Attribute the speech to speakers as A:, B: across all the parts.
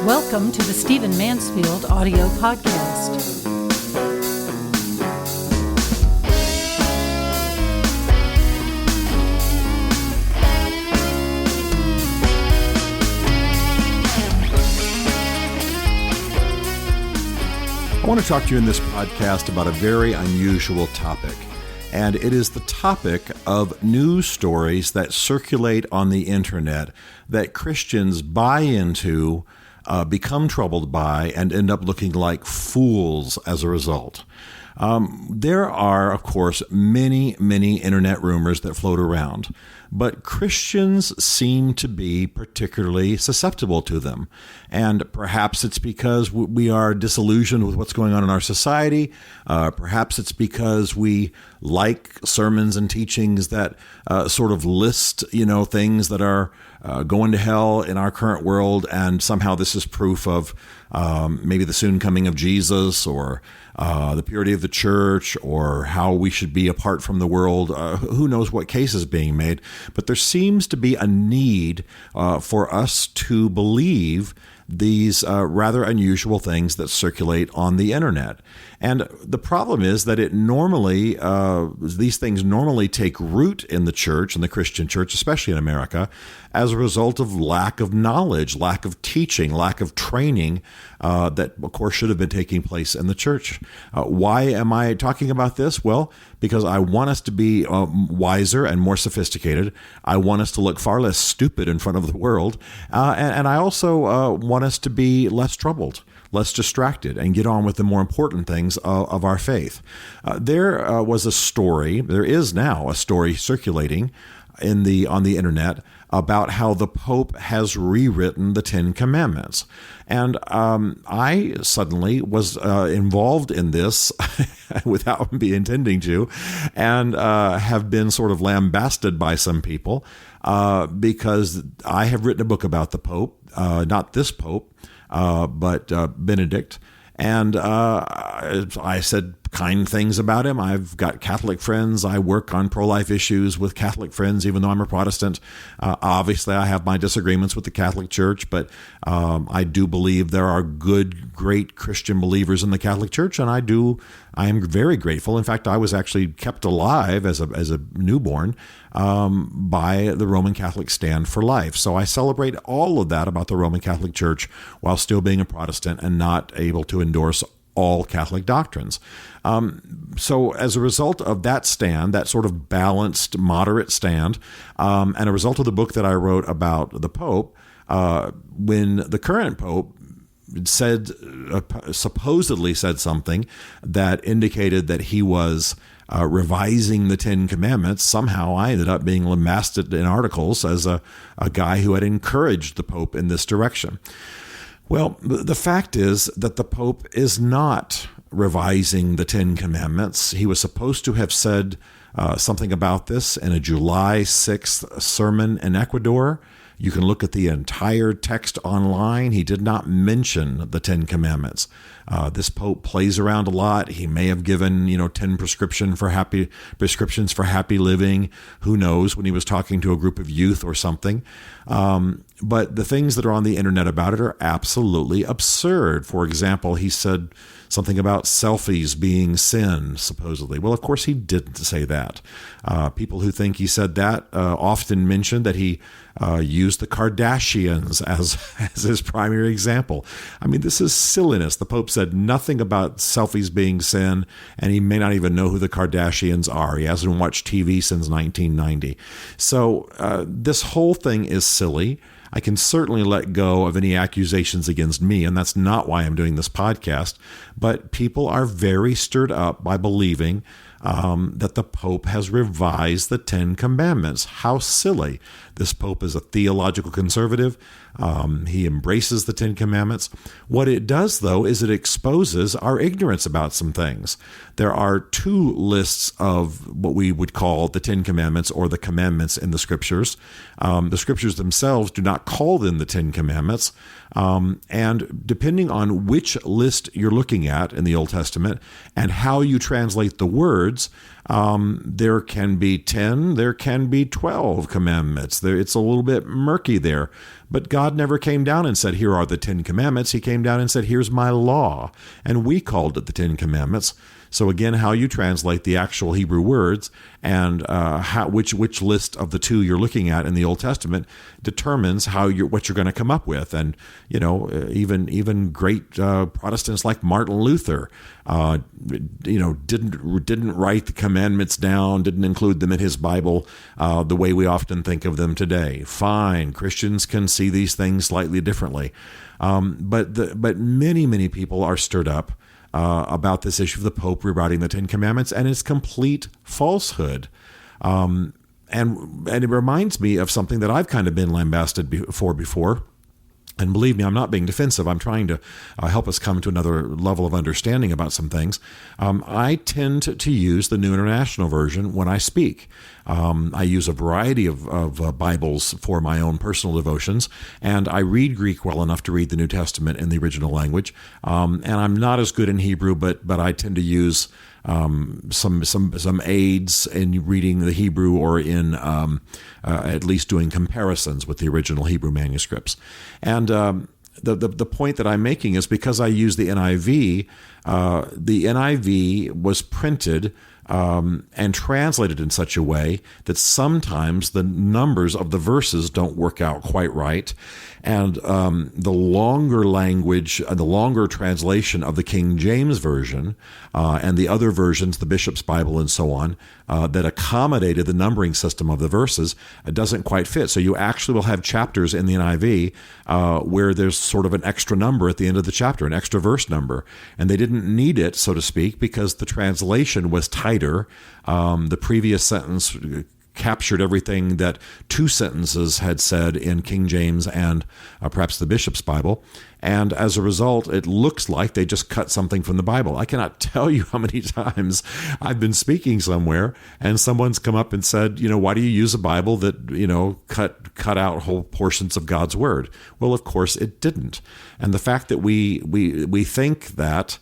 A: Welcome to the Stephen Mansfield audio podcast.
B: I want to talk to you in this podcast about a very unusual topic, and it is the topic of news stories that circulate on the internet that Christians buy into, become troubled by, and end up looking like fools as a result. There are, of course, many internet rumors that float around, but Christians seem to be particularly susceptible to them. And perhaps it's because we are disillusioned with what's going on in our society. Perhaps it's because we like sermons and teachings that sort of list, things that are going to hell in our current world, and somehow this is proof of maybe the soon coming of Jesus, or the purity of the church, or how we should be apart from the world. Who knows what case is being made, but there seems to be a need for us to believe these rather unusual things that circulate on the internet. And the problem is that these things normally take root in the church, in the Christian church, especially in America, as a result of lack of knowledge, lack of teaching, lack of training that, of course, should have been taking place in the church. Why am I talking about this? Well, because I want us to be wiser and more sophisticated. I want us to look far less stupid in front of the world. And I also want us to be less troubled, less distracted, and get on with the more important things of our faith. There is now a story circulating on the internet about how the Pope has rewritten the Ten Commandments. And I suddenly was involved in this without me intending to, and have been sort of lambasted by some people because I have written a book about the Pope, not this Pope, but Benedict. And I said kind things about him. I've got Catholic friends. I work on pro-life issues with Catholic friends, even though I'm a Protestant. Obviously, I have my disagreements with the Catholic Church, but I do believe there are good, great Christian believers in the Catholic Church, and I am very grateful. In fact, I was actually kept alive as a newborn by the Roman Catholic Stand for Life. So I celebrate all of that about the Roman Catholic Church while still being a Protestant and not able to endorse all Catholic doctrines. So as a result of that stand, that sort of balanced, moderate stand, and a result of the book that I wrote about the Pope, when the current Pope supposedly said something that indicated that he was revising the Ten Commandments, somehow I ended up being lambasted in articles as a guy who had encouraged the Pope in this direction. Well, the fact is that the Pope is not revising the Ten Commandments. He was supposed to have said something about this in a July 6th sermon in Ecuador. You can look at the entire text online. He did not mention the Ten Commandments. This Pope plays around a lot. He may have given, 10 prescriptions for happy living. Who knows, when he was talking to a group of youth or something. But the things that are on the internet about it are absolutely absurd. For example, he said something about selfies being sin, supposedly. Well, of course, he didn't say that. People who think he said that often mention that he used the Kardashians as his primary example. I mean, this is silliness. The Pope said nothing about selfies being sin, and he may not even know who the Kardashians are. He hasn't watched TV since 1990. So this whole thing is silly. I can certainly let go of any accusations against me, and that's not why I'm doing this podcast. But people are very stirred up by believing that the Pope has revised the Ten Commandments. How silly. This Pope is a theological conservative. He embraces the Ten Commandments. What it does, though, is it exposes our ignorance about some things. There are two lists of what we would call the Ten Commandments or the commandments in the Scriptures. The Scriptures themselves do not call them the Ten Commandments. And depending on which list you're looking at in the Old Testament and how you translate the words, There can be 10, there can be 12 commandments. It's a little bit murky there. But God never came down and said, here are the 10 commandments. He came down and said, here's my law. And we called it the 10 commandments. So again, how you translate the actual Hebrew words and which list of the two you're looking at in the Old Testament determines what you're going to come up with. And even great Protestants like Martin Luther, didn't write the commandments down, didn't include them in his Bible the way we often think of them today. Fine, Christians can see these things slightly differently, but many people are stirred up about this issue of the Pope rewriting the Ten Commandments, and it's complete falsehood. And it reminds me of something that I've kind of been lambasted for before. And believe me, I'm not being defensive. I'm trying to help us come to another level of understanding about some things. I tend to use the New International Version when I speak. I use a variety of Bibles for my own personal devotions, and I read Greek well enough to read the New Testament in the original language. And I'm not as good in Hebrew, but I tend to use some aids in reading the Hebrew, or in at least doing comparisons with the original Hebrew manuscripts. And the point that I'm making is, because I use the NIV was printed and translated in such a way that sometimes the numbers of the verses don't work out quite right. And the longer language, the longer translation of the King James Version and the other versions, the Bishop's Bible and so on, that accommodated the numbering system of the verses, it doesn't quite fit. So you actually will have chapters in the NIV where there's sort of an extra number at the end of the chapter, an extra verse number. And they didn't need it, so to speak, because the translation was tighter. The previous sentence captured everything that two sentences had said in King James and perhaps the Bishop's Bible. And as a result, it looks like they just cut something from the Bible. I cannot tell you how many times I've been speaking somewhere and someone's come up and said, why do you use a Bible that, cut out whole portions of God's Word? Well, of course it didn't. And the fact that we think that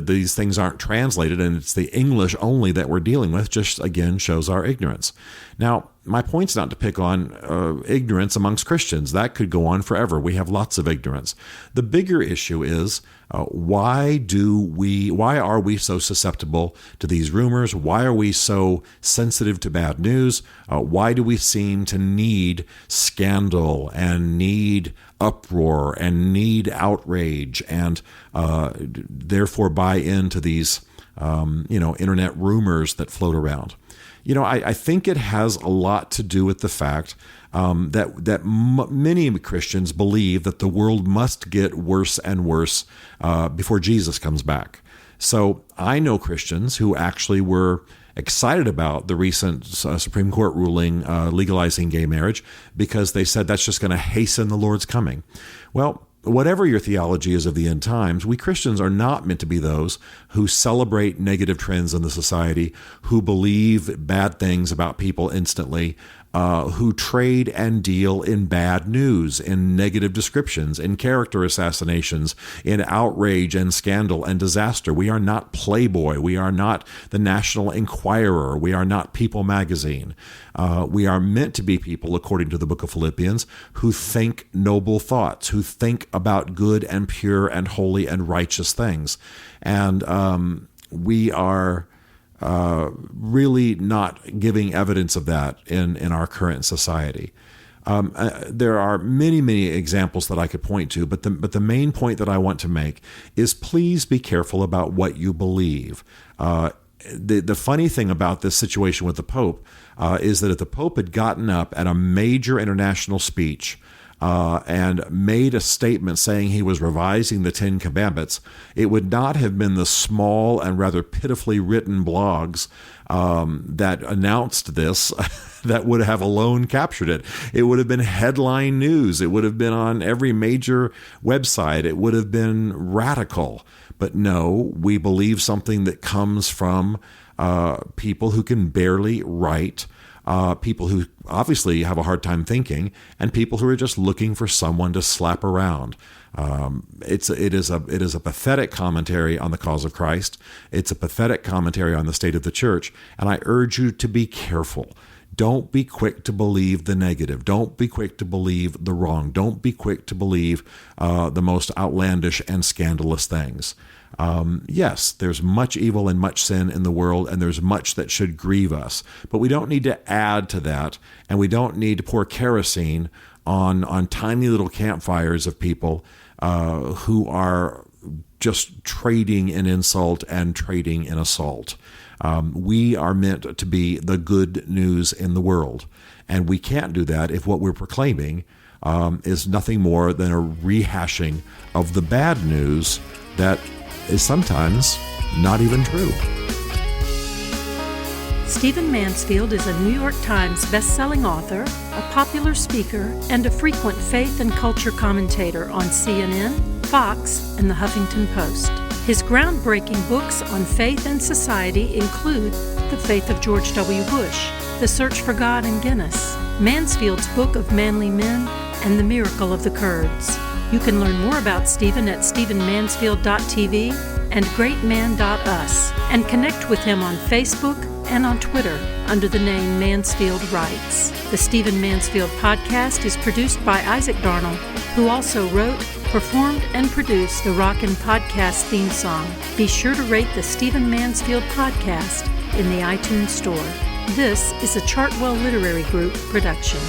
B: these things aren't translated and it's the English only that we're dealing with just, again, shows our ignorance. Now, my point's not to pick on ignorance amongst Christians. That could go on forever. We have lots of ignorance. The bigger issue is why are we so susceptible to these rumors? Why are we so sensitive to bad news? Why do we seem to need scandal and need uproar and need outrage and therefore buy into these internet rumors that float around? I think it has a lot to do with the fact that many Christians believe that the world must get worse and worse before Jesus comes back. So I know Christians who actually were excited about the recent Supreme Court ruling legalizing gay marriage because they said that's just going to hasten the Lord's coming. Well, whatever your theology is of the end times, we Christians are not meant to be those who celebrate negative trends in the society, who believe bad things about people instantly, who trade and deal in bad news, in negative descriptions, in character assassinations, in outrage and scandal and disaster. We are not Playboy. We are not the National Enquirer. We are not People magazine. We are meant to be people, according to the book of Philippians, who think noble thoughts, who think about good and pure and holy and righteous things. And we are really not giving evidence of that in our current society. There are many examples that I could point to, but the main point that I want to make is please be careful about what you believe. The funny thing about this situation with the Pope is that if the Pope had gotten up at a major international speech and made a statement saying he was revising the Ten Commandments, it would not have been the small and rather pitifully written blogs that announced this that would have alone captured it. It would have been headline news. It would have been on every major website. It would have been radical. But no, we believe something that comes from people who can barely write, people who obviously have a hard time thinking, and people who are just looking for someone to slap around. It is a pathetic commentary on the cause of Christ. It's a pathetic commentary on the state of the church, and I urge you to be careful. Don't be quick to believe the negative. Don't be quick to believe the wrong. Don't be quick to believe the most outlandish and scandalous things. Yes, there's much evil and much sin in the world, and there's much that should grieve us. But we don't need to add to that, and we don't need to pour kerosene on tiny little campfires of people who are just trading in insult and trading in assault. We are meant to be the good news in the world, and we can't do that if what we're proclaiming is nothing more than a rehashing of the bad news that is sometimes not even true.
A: Stephen Mansfield is a New York Times best-selling author, a popular speaker, and a frequent faith and culture commentator on CNN, Fox, and the Huffington Post. His groundbreaking books on faith and society include The Faith of George W. Bush, The Search for God in Guinness, Mansfield's Book of Manly Men, and The Miracle of the Kurds. You can learn more about Stephen at stephenmansfield.tv and greatman.us, and connect with him on Facebook and on Twitter under the name Mansfield Writes. The Stephen Mansfield podcast is produced by Isaac Darnell, who also wrote, performed, and produced the Rockin' Podcast theme song. Be sure to rate the Stephen Mansfield podcast in the iTunes Store. This is a Chartwell Literary Group production.